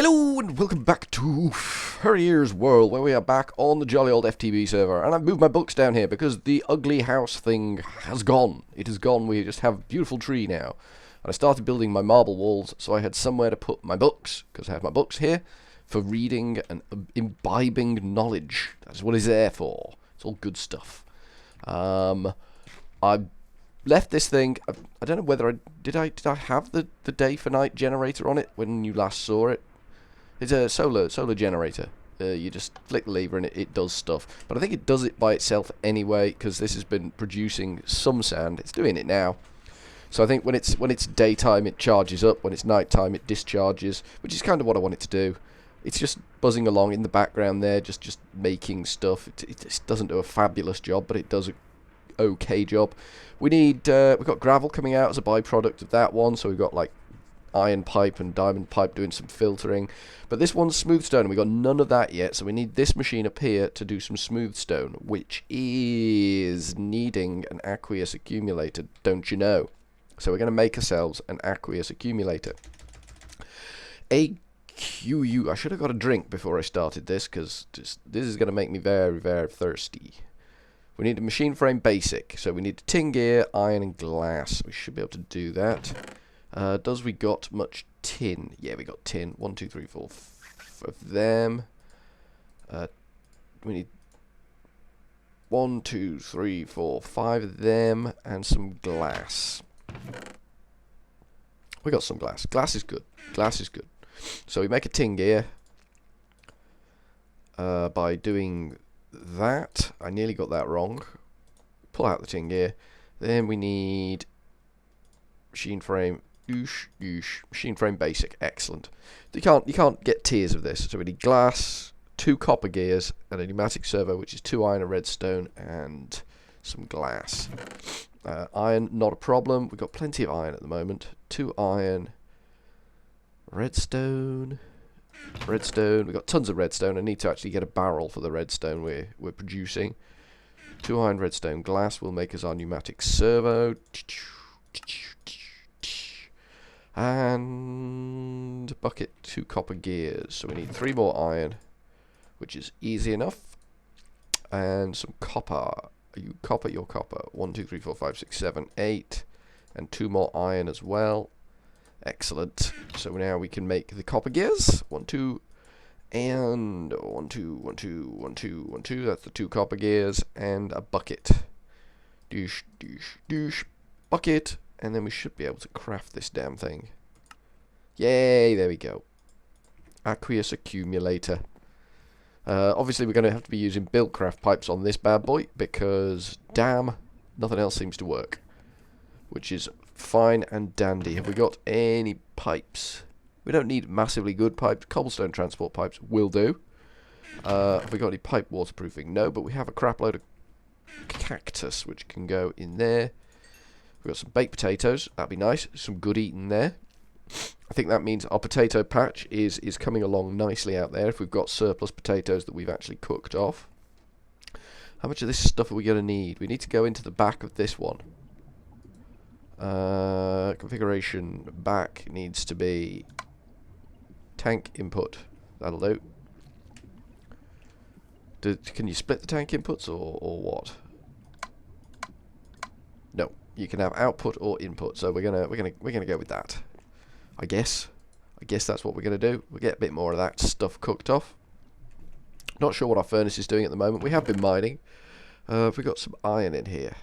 Hello and welcome back to Furrier's World, where we are back on the jolly old FTB server. And I've moved my books down here because the ugly house thing has gone. It is gone. We just have a beautiful tree now. And I started building my marble walls so I had somewhere to put my books, because I have my books here for reading and imbibing knowledge. That's what it's there for. It's all good stuff. I left this thing. I don't know whether did I have the day for night generator on it when you last saw it. It's a solar generator. You just flick the lever and it does stuff. But I think it does it by itself anyway, because this has been producing some sand. It's doing it now. So I think when it's daytime it charges up, when it's nighttime it discharges, which is kind of what I want it to do. It's just buzzing along in the background there, just making stuff. It just doesn't do a fabulous job, but it does a okay job. We've got gravel coming out as a byproduct of that one, so we've got like iron pipe and diamond pipe doing some filtering, but this one's smooth stone and we've got none of that yet, so we need this machine up here to do some smooth stone, which is needing an aqueous accumulator, don't you know? So we're going to make ourselves an aqueous accumulator. AQU, I should have got a drink before I started this, because this is going to make me very, very thirsty. We need a machine frame basic, so we need tin gear, iron and glass. We should be able to do that. Does we got much tin? Yeah, we got tin. 1, 2, 3, 4 of them. We need 1, 2, 3, 4, 5 of them, and some glass. We got some glass. Glass is good. Glass is good. So we make a tin gear by doing that. I nearly got that wrong. Pull out the tin gear. Then we need machine frame. Machine frame basic. Excellent. You can't get tiers of this. So we need glass, 2 copper gears, and a pneumatic servo, which is 2 iron, a redstone, and some glass. Iron, not a problem. We've got plenty of iron at the moment. 2 iron, redstone. We've got tons of redstone. I need to actually get a barrel for the redstone we're producing. 2 iron, redstone, glass will make us our pneumatic servo. And bucket, 2 copper gears. So we need 3 more iron, which is easy enough. And some copper. Are you copper? You're copper. 1, 2, 3, 4, 5, 6, 7, 8. And 2 more iron as well. Excellent. So now we can make the copper gears. 1, 2, and 1, 2, 1, 2, 1, 2, 1, 2. That's the 2 copper gears and a bucket. Douche, douche, douche, bucket. And then we should be able to craft this damn thing. Yay, there we go. Aqueous accumulator. Obviously we're going to have to be using buildcraft pipes on this bad boy, because damn, nothing else seems to work. Which is fine and dandy. Have we got any pipes? We don't need massively good pipes. Cobblestone transport pipes will do. Have we got any pipe waterproofing? No, but we have a crap load of cactus which can go in there. We've got some baked potatoes. That'd be nice. Some good eating there. I think that means our potato patch is coming along nicely out there if we've got surplus potatoes that we've actually cooked off. How much of this stuff are we going to need? We need to go into the back of this one. Configuration back needs to be tank input. That'll do. Can you split the tank inputs or what? No, you can have output or input. So we're gonna go with that. I guess that's what we're gonna do. We'll get a bit more of that stuff cooked off. Not sure what our furnace is doing at the moment. We have been mining. We've got some iron in here.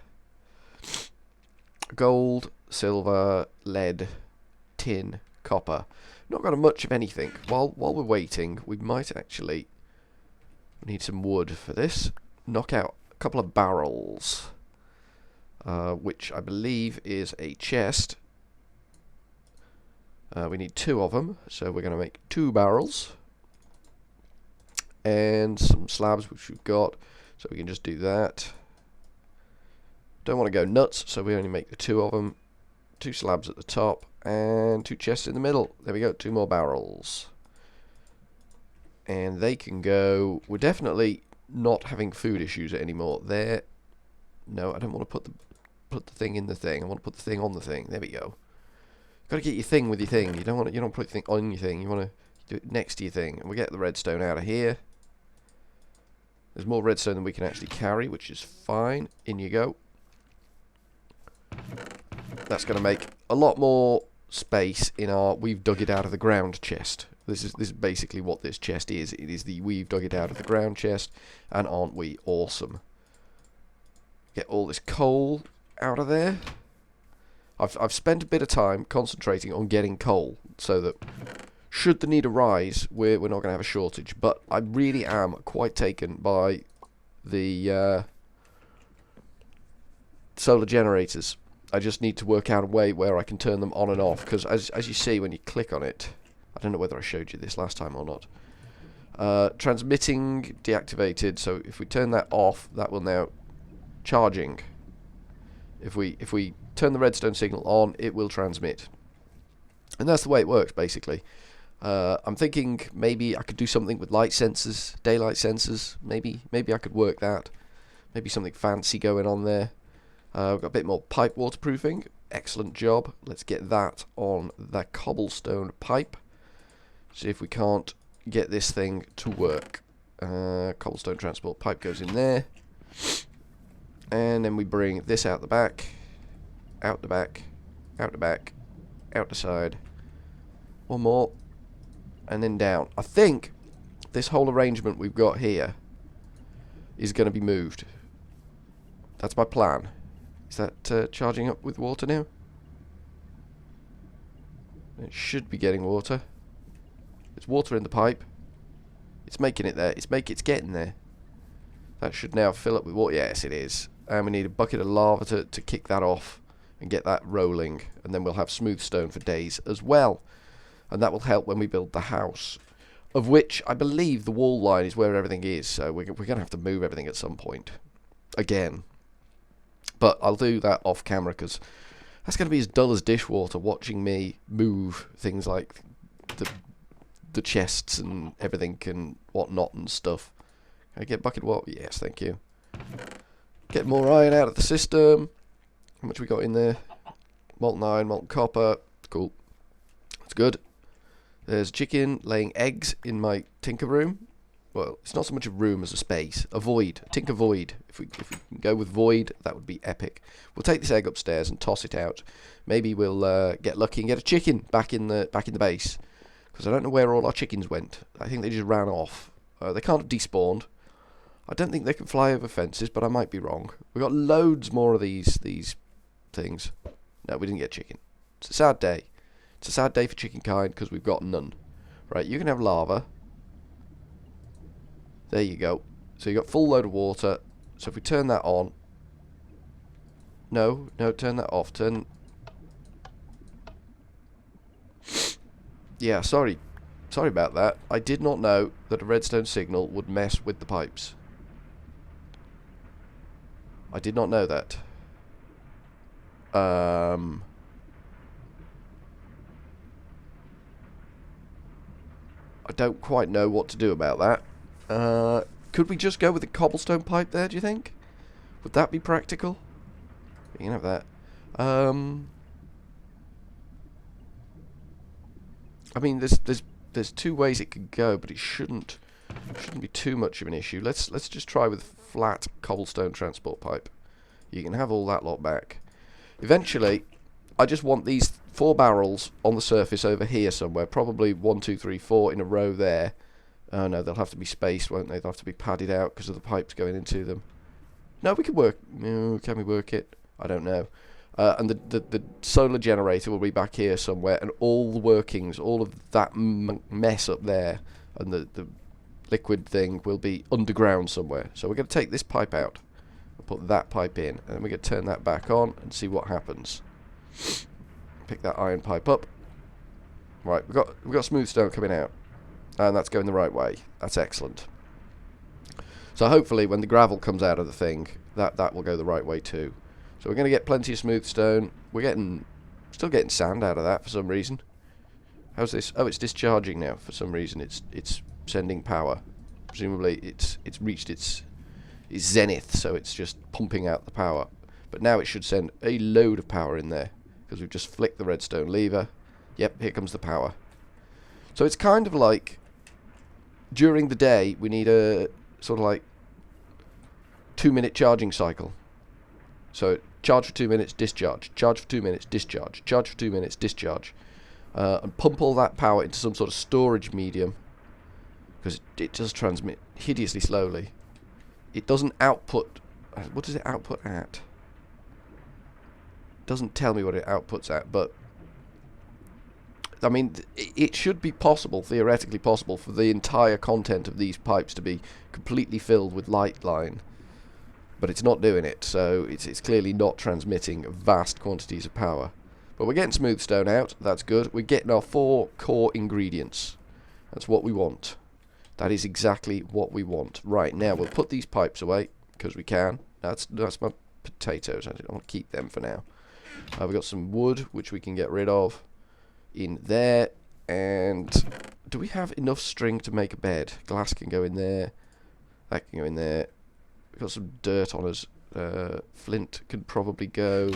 Gold, silver, lead, tin, copper. Not got much of anything. While we're waiting, we might actually need some wood for this. Knock out a couple of barrels, which I believe is a chest. We need 2 of them, so we're going to make 2 barrels. And some slabs, which we've got, so we can just do that. Don't want to go nuts, so we only make the 2 of them. 2 slabs at the top and 2 chests in the middle. There we go, 2 more barrels. And they can go. We're definitely not having food issues anymore. There. No, I don't want to put the thing in the thing. I want to put the thing on the thing. There we go. Got to get your thing with your thing. You don't put your thing on your thing. You want to Do it next to your thing. And we get the redstone out of here. There's more redstone than we can actually carry, which is fine. In you go. That's going to make a lot more space in our we've dug it out of the ground chest. This is basically what this chest is. It is the we've dug it out of the ground chest, and aren't we awesome? Get all this coal out of there. I've spent a bit of time concentrating on getting coal, so that should the need arise, we're not going to have a shortage. But I really am quite taken by the solar generators. I just need to work out a way where I can turn them on and off, because as you see when you click on it, I don't know whether I showed you this last time or not. Transmitting deactivated, so if we turn that off, that will now charging. If we turn the redstone signal on, it will transmit. And that's the way it works, basically. I'm thinking maybe I could do something with light sensors, daylight sensors. Maybe I could work that. Maybe something fancy going on there. We've got a bit more pipe waterproofing. Excellent job. Let's get that on the cobblestone pipe. See if we can't get this thing to work. Cobblestone transport pipe goes in there. And then we bring this out the back. Out the back. Out the back. Out the side. One more. And then down. I think this whole arrangement we've got here is going to be moved. That's my plan. Is that charging up with water now? It should be getting water. There's water in the pipe. It's making it there. It's getting there. That should now fill up with water. Yes, it is. And we need a bucket of lava to kick that off and get that rolling. And then we'll have smooth stone for days as well. And that will help when we build the house, of which I believe the wall line is where everything is. So we're going to have to move everything at some point. Again. But I'll do that off camera, because that's going to be as dull as dishwater watching me move things like the chests and everything and whatnot and stuff. Can I get bucket water? Yes, thank you. Get more iron out of the system. How much we got in there? Molten iron, molten copper. Cool. That's good. There's chicken laying eggs in my tinker room. Well, it's not so much a room as a space. A void. A tinker void. If we can go with void, that would be epic. We'll take this egg upstairs and toss it out. Maybe we'll get lucky and get a chicken back in the base. Because I don't know where all our chickens went. I think they just ran off. They can't have despawned. I don't think they can fly over fences, but I might be wrong. We've got loads more of these things. No, we didn't get chicken. It's a sad day. It's a sad day for chicken kind, because we've got none. Right, you can have lava. There you go. So you got full load of water. So if we turn that on. No, turn that off. Yeah, sorry about that. I did not know that a redstone signal would mess with the pipes. I did not know that. I don't quite know what to do about that. Could we just go with the cobblestone pipe there, do you think? Would that be practical? You can have that. I mean, there's two ways it could go, but it shouldn't be too much of an issue. Let's just try with flat cobblestone transport pipe. You can have all that lot back. Eventually, I just want these 4 barrels on the surface over here somewhere. Probably 1, 2, 3, 4 in a row there. Oh no, they'll have to be spaced, won't they? They'll have to be padded out because of the pipes going into them. No, we can work. No, can we work it? I don't know. And the solar generator will be back here somewhere, and all the workings, all of that mess up there, and the liquid thing will be underground somewhere. So we're going to take this pipe out and put that pipe in, and then we're going to turn that back on and see what happens. Pick that iron pipe up. Right, we've got smooth stone coming out. And that's going the right way. That's excellent. So hopefully when the gravel comes out of the thing, that will go the right way too. So we're going to get plenty of smooth stone. We're still getting sand out of that for some reason. How's this? Oh, it's discharging now for some reason. It's sending power. Presumably it's reached its zenith, so it's just pumping out the power. But now it should send a load of power in there, because we've just flicked the redstone lever. Yep, here comes the power. So it's kind of like during the day we need a sort of like 2-minute charging cycle. So charge for 2 minutes, discharge, charge for 2 minutes, discharge, charge for 2 minutes, discharge, and pump all that power into some sort of storage medium, because it does transmit hideously slowly. It doesn't output. What does it output at? It doesn't tell me what it outputs at, but I mean, it should be possible, theoretically possible, for the entire content of these pipes to be completely filled with light line. But it's not doing it, so it's clearly not transmitting vast quantities of power. But we're getting smooth stone out, that's good. We're getting our 4 core ingredients. That's what we want. That is exactly what we want. Right, now we'll put these pipes away, because we can. That's my potatoes, I want to keep them for now. We've got some wood, which we can get rid of in there. And do we have enough string to make a bed? Glass can go in there. That can go in there. We've got some dirt on us. Flint can probably go.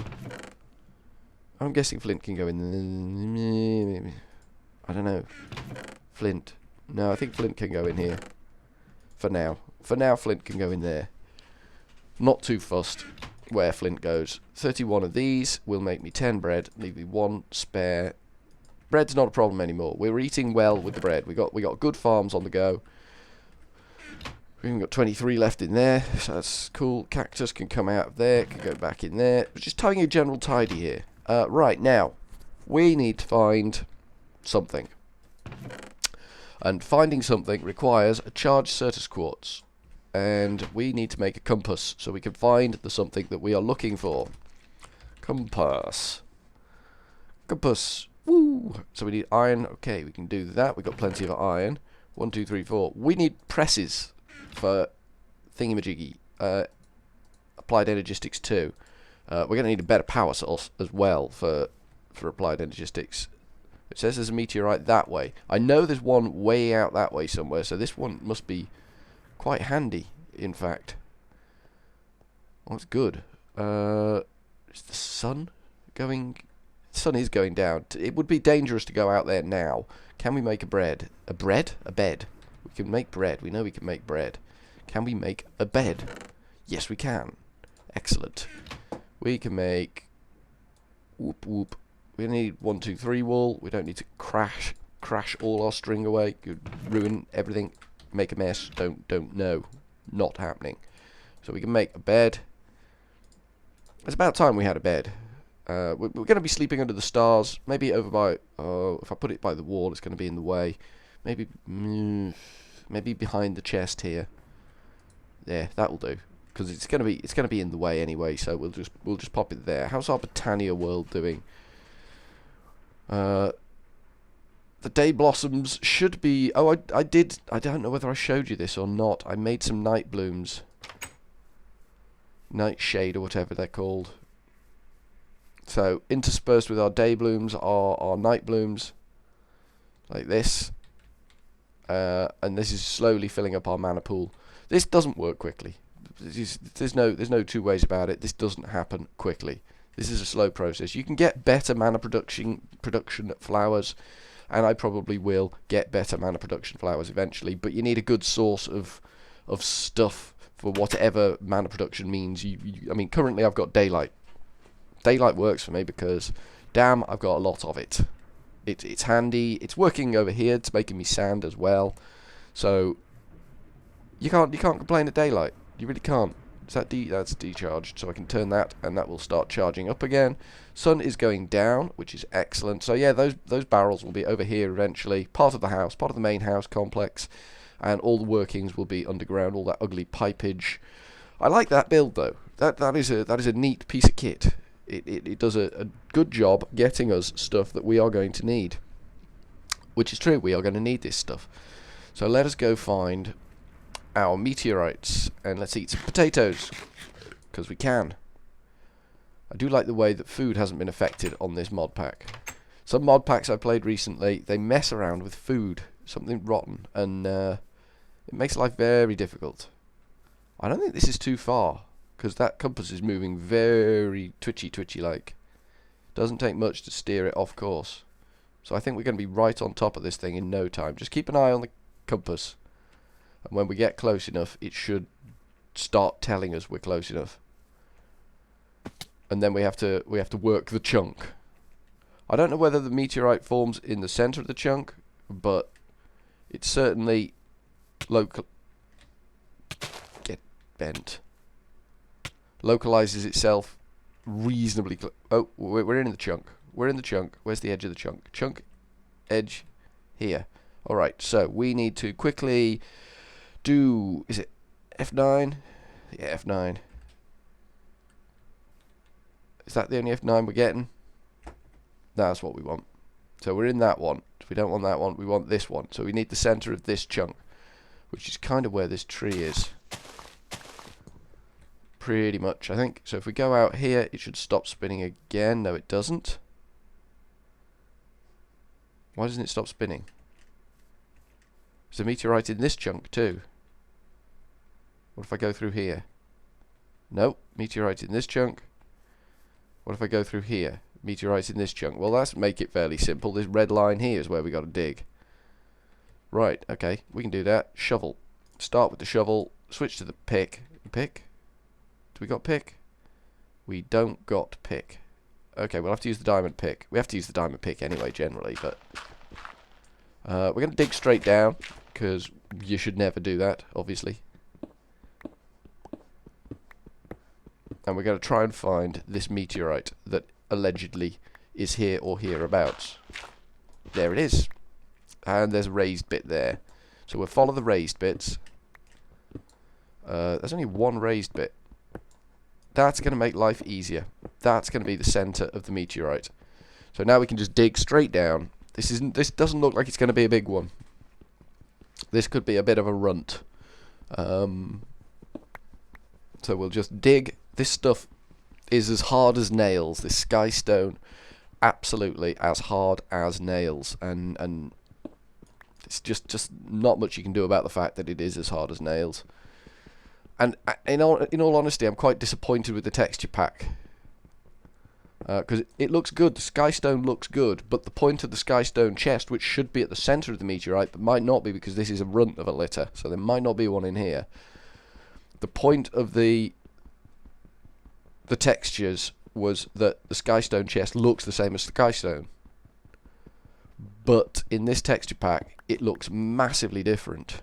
I'm guessing flint can go in. I don't know. Flint. No, I think flint can go in here. For now. For now, flint can go in there. Not too fussed where flint goes. 31 of these will make me 10 bread. Leave me 1 spare. Bread's not a problem anymore. We're eating well with the bread. We got good farms on the go. We've even got 23 left in there, so that's cool. Cactus can come out of there, can go back in there. We're just tying a general tidy here. Right, now, we need to find something. And finding something requires a charged Certus quartz. And we need to make a compass, so we can find the something that we are looking for. Compass. Compass. Woo! So we need iron. Okay, we can do that. We've got plenty of iron. 1, 2, 3, 4. We need presses for thingamajiggy. Applied Energistics 2. We're going to need a better power source as well for Applied Energistics. It says there's a meteorite that way. I know there's one way out that way somewhere, so this one must be quite handy, in fact. Oh, it's good. Is the sun going? The sun is going down. It would be dangerous to go out there now. Can we make a bread? A bread? A bed. We can make bread. We know we can make bread. Can we make a bed? Yes, we can. Excellent. We can make... Whoop, whoop. We need 1, 2, 3 wool. We don't need to crash all our string away. Could ruin everything. Make a mess. Don't know. Not happening. So we can make a bed. It's about time we had a bed. We're going to be sleeping under the stars. Maybe over by... if I put it by the wall, it's going to be in the way. Maybe behind the chest here. Yeah, that'll do. Because it's going to be in the way anyway. So we'll just pop it there. How's our Botania world doing? The day blossoms should be... Oh, I did... I don't know whether I showed you this or not. I made some night blooms. Nightshade or whatever they're called. So, interspersed with our day blooms are our night blooms. Like this. And this is slowly filling up our mana pool. This doesn't work quickly. There's no two ways about it. This doesn't happen quickly. This is a slow process. You can get better mana production flowers, and I probably will get better mana production flowers eventually, but you need a good source of stuff for whatever mana production means. I mean, currently I've got daylight. Daylight works for me because, damn, I've got a lot of it. It's handy. It's working over here. It's making me sand as well. So you can't complain at daylight. You really can't. That's decharged, so I can turn that, and that will start charging up again. Sun is going down, which is excellent. So yeah, those barrels will be over here eventually. Part of the house, part of the main house complex, and all the workings will be underground. All that ugly pipage. I like that build though. That is a neat piece of kit. It does a good job getting us stuff that we are going to need. Which is true, we are going to need this stuff. So let us go find our meteorites, and let's eat some potatoes, because we can. I do like the way that food hasn't been affected on this mod pack. Some mod packs I played recently, they mess around with food, something rotten, and it makes life very difficult. I don't think this is too far, because that compass is moving very twitchy like. Doesn't take much to steer it off course. So I think we're going to be right on top of this thing in no time. Just keep an eye on the compass. And when we get close enough, it should start telling us we're close enough. And then we have to work the chunk. I don't know whether the meteorite forms in the center of the chunk, but it's certainly bent. Localizes itself reasonably oh, we're in the chunk. We're in the chunk. Where's the edge of the chunk? Chunk edge here. Alright, so we need to quickly do, is it F9? Yeah, F9. Is that the only F9 we're getting? That's what we want. So we're in that one. If we don't want that one, we want this one. So we need the center of this chunk, which is kind of where this tree is. Pretty much, I think. So if we go out here, it should stop spinning again. No, it doesn't. Why doesn't it stop spinning? There's a meteorite in this chunk too. What if I go through here? Nope, meteorite in this chunk. What if I go through here? Meteorite in this chunk. Well, that's make it fairly simple. This red line here is where we got to dig. Right, okay, we can do that. Shovel. Start with the shovel. Switch to the pick. Pick? Do we got pick? We don't got pick. Okay, we'll have to use the diamond pick. We have to use the diamond pick anyway, generally, but we're going to dig straight down, because you should never do that, obviously. And we're going to try and find this meteorite that allegedly is here or hereabouts. There it is. And there's a raised bit there. So we'll follow the raised bits. There's only one raised bit. That's going to make life easier. That's going to be the center of the meteorite. So now we can just dig straight down. This doesn't look like it's going to be a big one. This could be a bit of a runt. So we'll just dig. This stuff is as hard as nails. This sky stone, absolutely as hard as nails, and it's just not much you can do about the fact that it is as hard as nails. And in all honesty, I'm quite disappointed with the texture pack, because it looks good. The sky stone looks good, but the point of the sky stone chest, which should be at the center of the meteorite, but might not be because this is a runt of a litter, so there might not be one in here. The point of the textures was that the skystone chest looks the same as the skystone, but in this texture pack it looks massively different.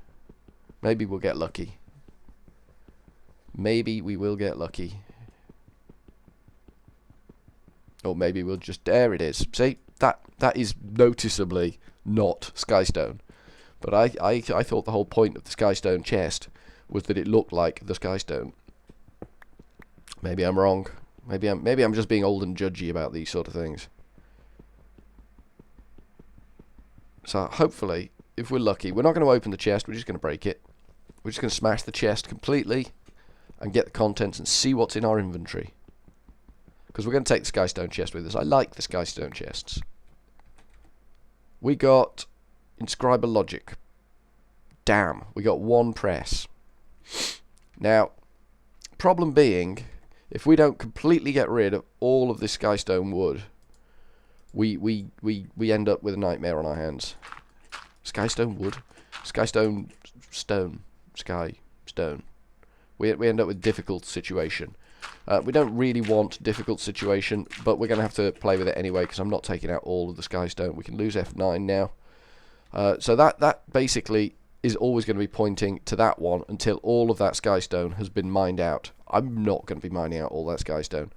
Maybe we'll get lucky. Maybe we will get lucky. Or maybe we'll just, there it is. See, that is noticeably not skystone, but I thought the whole point of the skystone chest was that it looked like the skystone. Maybe I'm wrong. Maybe I'm just being old and judgy about these sort of things. So hopefully, if we're lucky, we're not going to open the chest. We're just going to break it. We're just going to smash the chest completely and get the contents and see what's in our inventory. Because we're going to take the skystone chest with us. I like the skystone chests. We got inscriber logic. Damn, we got one press. Now, problem being, if we don't completely get rid of all of this skystone wood, we end up with a nightmare on our hands. Skystone wood? Skystone stone. Sky stone. We end up with difficult situation. We don't really want difficult situation, but we're going to have to play with it anyway, because I'm not taking out all of the skystone. We can lose F9 now. So that basically is always going to be pointing to that one until all of that skystone has been mined out. I'm not going to be mining out all that skystone.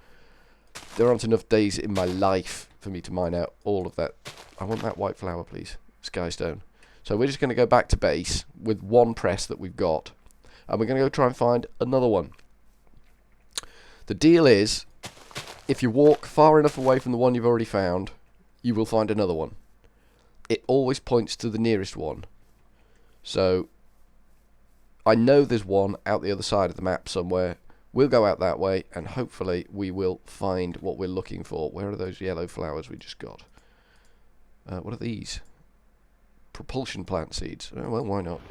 There aren't enough days in my life for me to mine out all of that. I want that white flower, please. Skystone. So we're just going to go back to base with one press that we've got, and we're going to go try and find another one. The deal is, if you walk far enough away from the one you've already found, you will find another one. It always points to the nearest one. So I know there's one out the other side of the map somewhere. We'll go out that way, and hopefully we will find what we're looking for. Where are those yellow flowers we just got? What are these? Propulsion plant seeds. Oh, well, why not?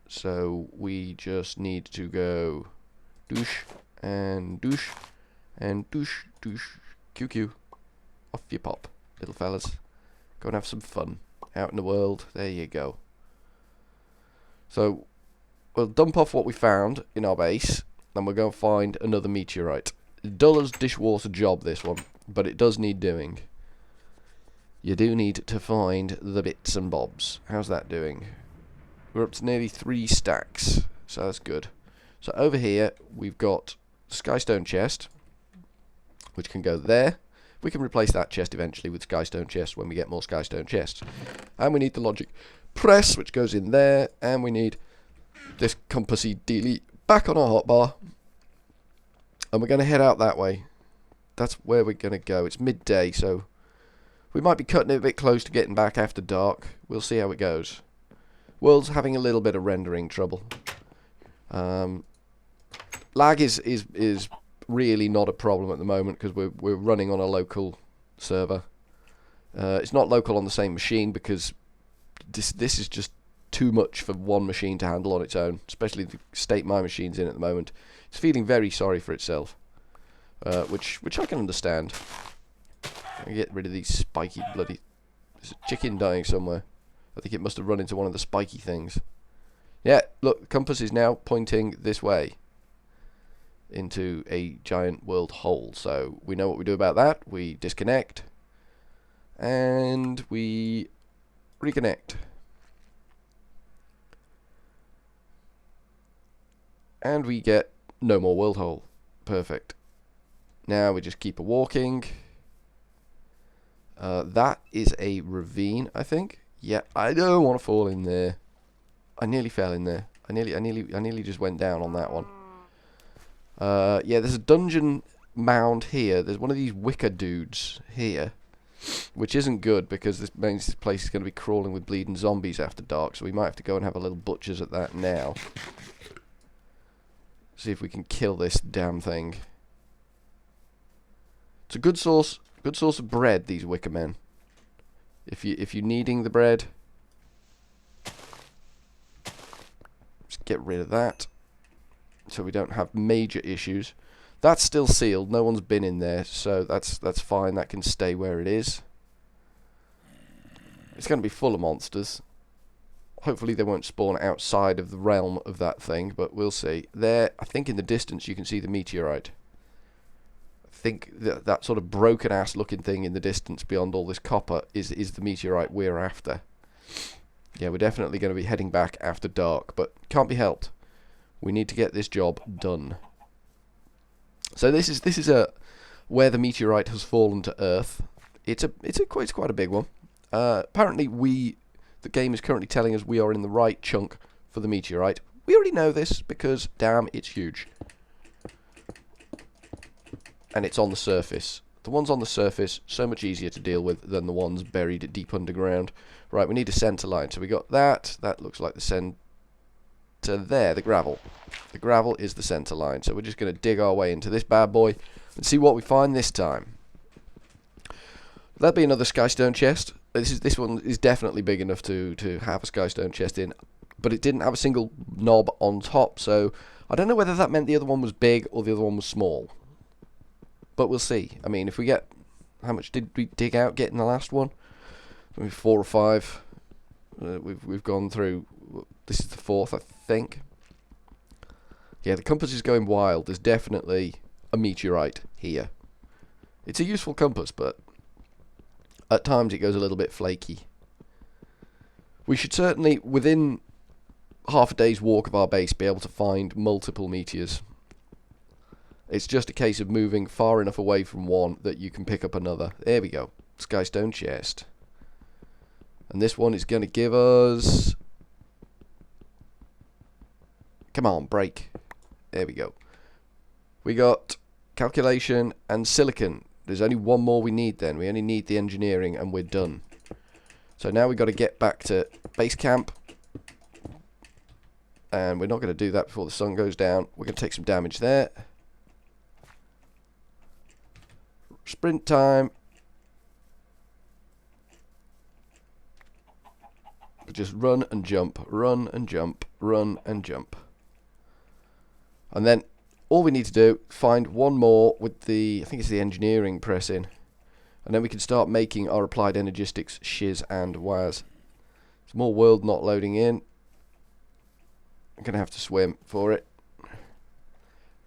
So we just need to go douche and douche and douche, douche, QQ. Off you pop, little fellas. Go and have some fun out in the world. There you go. So we'll dump off what we found in our base, and we'll go find another meteorite. Dull as dishwater job, this one, but it does need doing. You do need to find the bits and bobs. How's that doing? We're up to nearly 3 stacks, so that's good. So over here we've got Skystone chest, which can go there. We can replace that chest eventually with Skystone chest when we get more Skystone chests. And we need the logic press, which goes in there, and we need this compassy dealy back on our hotbar. And we're going to head out that way. That's where we're going to go. It's midday, so we might be cutting it a bit close to getting back after dark. We'll see how it goes. World's having a little bit of rendering trouble. Lag is really not a problem at the moment because we're running on a local server. It's not local on the same machine because this is just too much for one machine to handle on its own, especially the state my machine's in at the moment. It's feeling very sorry for itself, which I can understand. I get rid of these spiky bloody... There's a chicken dying somewhere. I think it must have run into one of the spiky things. Yeah, look, the compass is now pointing this way into a giant world hole. So we know what we do about that. We disconnect and we reconnect. And we get no more world hole. Perfect. Now we just keep walking. That is a ravine, I think. Yeah, I don't want to fall in there. I nearly fell in there. I nearly just went down on that one. Yeah, there's a dungeon mound here. There's one of these wicker dudes here, which isn't good because this means this place is going to be crawling with bleeding zombies after dark. So we might have to go and have a little butcher's at that now. See if we can kill this damn thing. It's a good source of bread, these wicker men. If you're needing the bread, just get rid of that, so we don't have major issues. That's still sealed. No one's been in there, so that's fine. That can stay where it is. It's going to be full of monsters. Hopefully they won't spawn outside of the realm of that thing, but we'll see. There, I think in the distance you can see the meteorite. I think that sort of broken ass looking thing in the distance beyond all this copper is the meteorite we're after. Yeah, we're definitely going to be heading back after dark, but can't be helped. We need to get this job done. So this is where the meteorite has fallen to Earth. It's quite a big one. Apparently the game is currently telling us we are in the right chunk for the meteorite. We already know this because damn, it's huge. And it's on the surface. The ones on the surface, so much easier to deal with than the ones buried deep underground. Right, we need a center line. So we got that. That looks like the center there, the gravel. The gravel is the center line. So we're just going to dig our way into this bad boy and see what we find this time. That'll be another Skystone chest. This one is definitely big enough to have a Skystone chest in, but it didn't have a single knob on top, so I don't know whether that meant the other one was big or the other one was small. But we'll see. I mean, if we get... How much did we dig out getting the last one? Maybe 4 or 5. We've gone through... This is the 4th, I think. Yeah, the compass is going wild. There's definitely a meteorite here. It's a useful compass, but at times it goes a little bit flaky. We should certainly, within half a day's walk of our base, be able to find multiple meteors. It's just a case of moving far enough away from one that you can pick up another. There we go. Skystone chest. And this one is going to give us... Come on, break. There we go. We got calculation and silicon. There's only one more we need then. We only need the engineering and we're done. So now we've got to get back to base camp. And we're not going to do that before the sun goes down. We're going to take some damage there. Sprint time. Just run and jump, run and jump, run and jump. And then all we need to do, find one more with the, I think it's the engineering press in. And then we can start making our applied energistics shiz and waz. Some more world not loading in. I'm going to have to swim for it.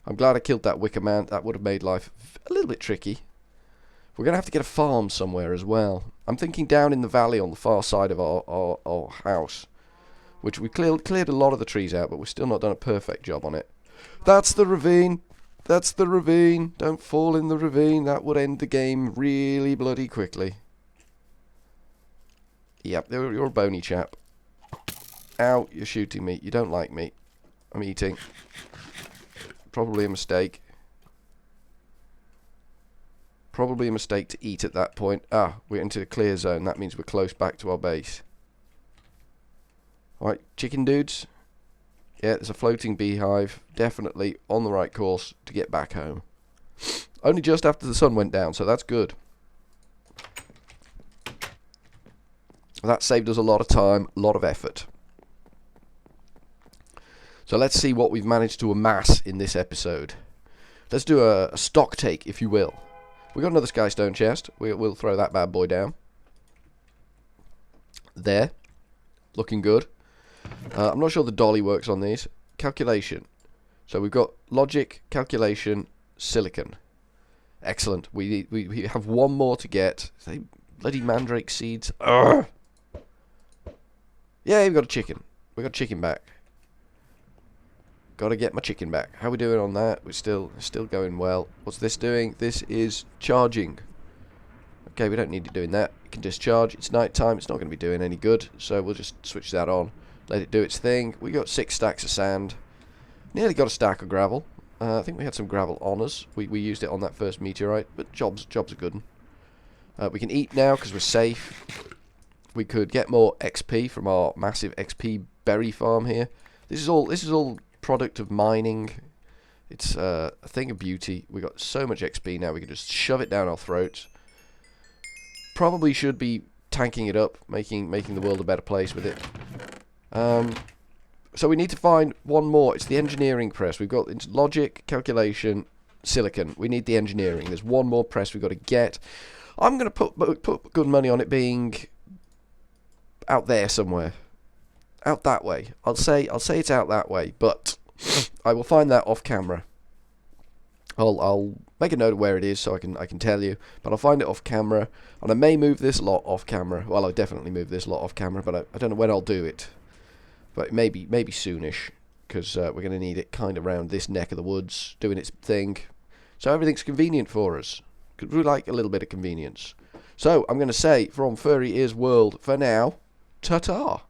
I'm glad I killed that wicker man. That would have made life a little bit tricky. We're going to have to get a farm somewhere as well. I'm thinking down in the valley on the far side of our house. Which we cleared a lot of the trees out, but we've still not done a perfect job on it. That's the ravine. That's the ravine. Don't fall in the ravine. That would end the game really bloody quickly. Yep, you're a bony chap. Ow, you're shooting me. You don't like me. I'm eating. Probably a mistake. Probably a mistake to eat at that point. Ah, we're into the clear zone. That means we're close back to our base. Alright, chicken dudes. Yeah, there's a floating beehive. Definitely on the right course to get back home. Only just after the sun went down, so that's good. That saved us a lot of time, a lot of effort. So let's see what we've managed to amass in this episode. Let's do a stock take, if you will. We got another skystone chest. We'll throw that bad boy down. There. Looking good. I'm not sure the dolly works on these. Calculation. So we've got logic, calculation, silicon. Excellent. We have one more to get. They bloody mandrake seeds. Urgh. Yeah, we've got a chicken. We got chicken back. Got to get my chicken back. How are we doing on that? We're still going well. What's this doing? This is charging. Okay, we don't need it doing that. It can discharge. It's night time. It's not going to be doing any good. So we'll just switch that on. Let it do its thing. We got 6 stacks of sand. Nearly got a stack of gravel. I think we had some gravel on us. We used it on that first meteorite, but jobs are good. We can eat now because we're safe. We could get more XP from our massive XP berry farm here. This is all product of mining. It's a thing of beauty. We got so much XP now. We can just shove it down our throats. Probably should be tanking it up, making the world a better place with it. So we need to find one more. It's the engineering press. We've got logic, calculation, silicon. We need the engineering. There's one more press we've got to get. I'm going to put good money on it being out there somewhere. Out that way. I'll say it's out that way, but I will find that off camera. I'll make a note of where it is so I can tell you, but I'll find it off camera, and I may move this lot off camera. Well, I'll definitely move this lot off camera, but I don't know when I'll do it. But maybe soonish, because we're going to need it kind of around this neck of the woods, doing its thing. So everything's convenient for us, because we like a little bit of convenience. So I'm going to say, from Furry Ears World, for now, ta-ta.